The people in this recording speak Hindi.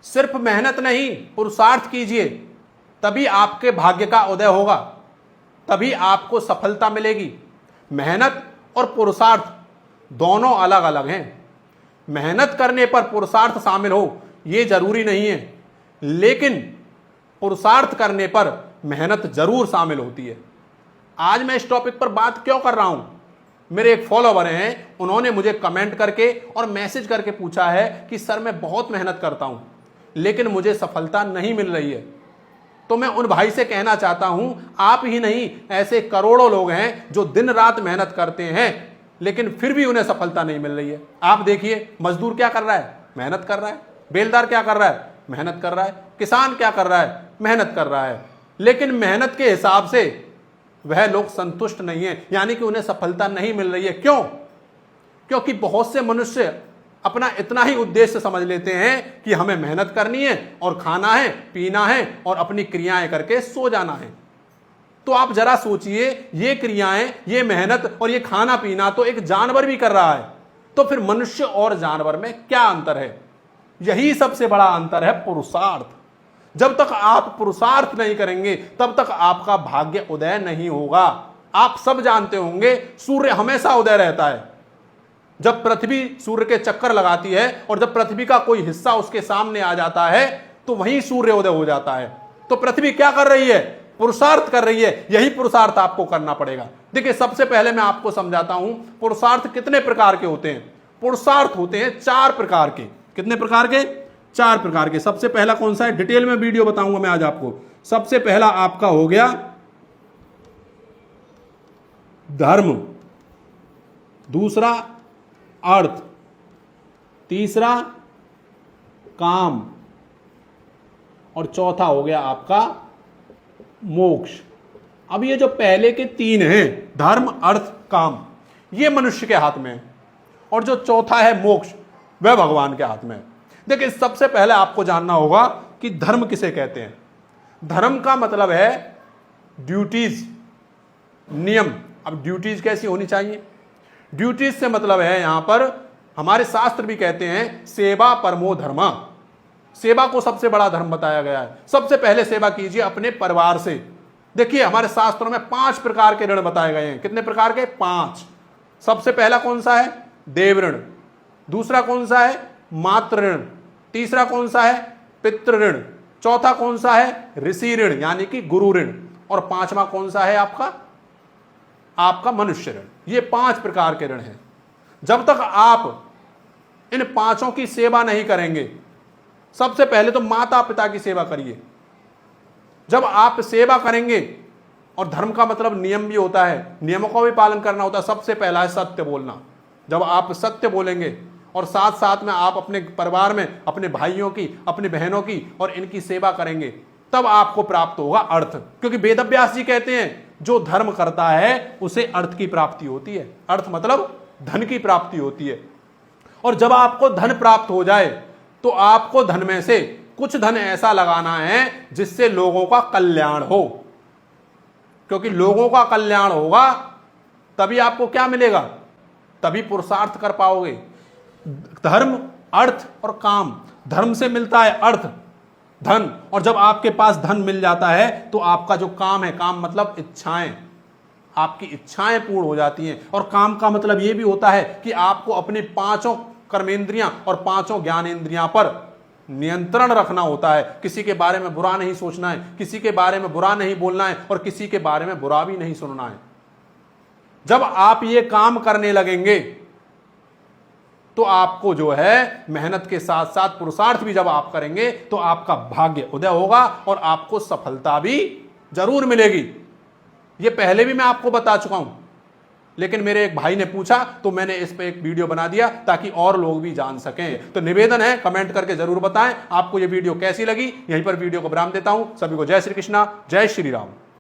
सिर्फ मेहनत नहीं, पुरुषार्थ कीजिए, तभी आपके भाग्य का उदय होगा, तभी आपको सफलता मिलेगी। मेहनत और पुरुषार्थ दोनों अलग अलग हैं। मेहनत करने पर पुरुषार्थ शामिल हो ये जरूरी नहीं है, लेकिन पुरुषार्थ करने पर मेहनत जरूर शामिल होती है। आज मैं इस टॉपिक पर बात क्यों कर रहा हूं? मेरे एक फॉलोवर हैं, उन्होंने मुझे कमेंट करके और मैसेज करके पूछा है कि सर मैं बहुत मेहनत करता हूं लेकिन मुझे सफलता नहीं मिल रही है। तो मैं उन भाई से कहना चाहता हूं, आप ही नहीं ऐसे करोड़ों लोग हैं जो दिन रात मेहनत करते हैं लेकिन फिर भी उन्हें सफलता नहीं मिल रही है। आप देखिए, मजदूर क्या कर रहा है? मेहनत कर रहा है। बेलदार क्या कर रहा है? मेहनत कर रहा है। किसान क्या कर रहा है? मेहनत कर रहा है। लेकिन मेहनत के हिसाब से वह लोग संतुष्ट नहीं है, यानी कि उन्हें सफलता नहीं मिल रही है। क्यों? क्योंकि बहुत से मनुष्य अपना इतना ही उद्देश्य समझ लेते हैं कि हमें मेहनत करनी है और खाना है, पीना है और अपनी क्रियाएं करके सो जाना है। तो आप जरा सोचिए, ये क्रियाएं, ये मेहनत और ये खाना पीना तो एक जानवर भी कर रहा है, तो फिर मनुष्य और जानवर में क्या अंतर है? यही सबसे बड़ा अंतर है, पुरुषार्थ। जब तक आप पुरुषार्थ नहीं करेंगे तब तक आपका भाग्य उदय नहीं होगा। आप सब जानते होंगे, सूर्य हमेशा उदय रहता है। जब पृथ्वी सूर्य के चक्कर लगाती है और जब पृथ्वी का कोई हिस्सा उसके सामने आ जाता है तो वहीं सूर्य उदय हो जाता है। तो पृथ्वी क्या कर रही है? पुरुषार्थ कर रही है। यही पुरुषार्थ आपको करना पड़ेगा। देखिए, सबसे पहले मैं आपको समझाता हूं पुरुषार्थ कितने प्रकार के होते हैं। पुरुषार्थ होते हैं 4 प्रकार के। कितने प्रकार के? 4 प्रकार के। सबसे पहला कौन सा है? डिटेल में वीडियो बताऊंगा मैं आज आपको। सबसे पहला आपका हो गया धर्म, दूसरा अर्थ, तीसरा काम और चौथा हो गया आपका मोक्ष। अब ये जो पहले के 3 हैं, धर्म, अर्थ, काम, ये मनुष्य के हाथ में है और जो चौथा है मोक्ष, वह भगवान के हाथ में है। देखिए, सबसे पहले आपको जानना होगा कि धर्म किसे कहते हैं। धर्म का मतलब है ड्यूटीज, नियम। अब ड्यूटीज कैसी होनी चाहिए? ड्यूटीज से मतलब है, यहां पर हमारे शास्त्र भी कहते हैं सेवा परमो धर्म। सेवा को सबसे बड़ा धर्म बताया गया है। सबसे पहले सेवा कीजिए अपने परिवार से। देखिए, हमारे शास्त्रों में 5 प्रकार के ऋण बताए गए हैं। कितने प्रकार के? 5। सबसे पहला कौन सा है? देव ऋण। दूसरा कौन सा है? मातृ ऋण। तीसरा कौन सा है? पितृ ऋण। चौथा कौन सा है? ऋषि ऋण, यानी कि गुरु ऋण। और 5वां कौन सा है? आपका मनुष्य ऋण। ये 5 प्रकार के ऋण हैं। जब तक आप इन 5 की सेवा नहीं करेंगे, सबसे पहले तो माता पिता की सेवा करिए। जब आप सेवा करेंगे, और धर्म का मतलब नियम भी होता है, नियमों का भी पालन करना होता है। सबसे पहला है सत्य बोलना। जब आप सत्य बोलेंगे और साथ साथ में आप अपने परिवार में अपने भाइयों की, अपनी बहनों की और इनकी सेवा करेंगे, तब आपको प्राप्त होगा अर्थ। क्योंकि वेद व्यास जी कहते हैं जो धर्म करता है उसे अर्थ की प्राप्ति होती है। अर्थ मतलब धन की प्राप्ति होती है। और जब आपको धन प्राप्त हो जाए तो आपको धन में से कुछ धन ऐसा लगाना है जिससे लोगों का कल्याण हो। क्योंकि लोगों का कल्याण होगा तभी आपको क्या मिलेगा? तभी पुरुषार्थ कर पाओगे। धर्म, अर्थ और काम। धर्म से मिलता है अर्थ, धन, और जब आपके पास धन मिल जाता है तो आपका जो काम है, काम मतलब इच्छाएं, आपकी इच्छाएं पूर्ण हो जाती हैं। और काम का मतलब यह भी होता है कि आपको अपनी 5 कर्मेंद्रियां और 5 ज्ञानेंद्रियां पर नियंत्रण रखना होता है। किसी के बारे में बुरा नहीं सोचना है, किसी के बारे में बुरा नहीं बोलना है और किसी के बारे में बुरा भी नहीं सुनना है। जब आप ये काम करने लगेंगे तो आपको जो है मेहनत के साथ साथ पुरुषार्थ भी जब आप करेंगे तो आपका भाग्य उदय होगा और आपको सफलता भी जरूर मिलेगी। ये पहले भी मैं आपको बता चुका हूं, लेकिन मेरे एक भाई ने पूछा तो मैंने इस पे एक वीडियो बना दिया ताकि और लोग भी जान सकें। तो निवेदन है, कमेंट करके जरूर बताएं आपको ये वीडियो कैसी लगी। यहीं पर वीडियो को विराम देता हूं। सभी को जय श्री कृष्णा, जय श्री राम।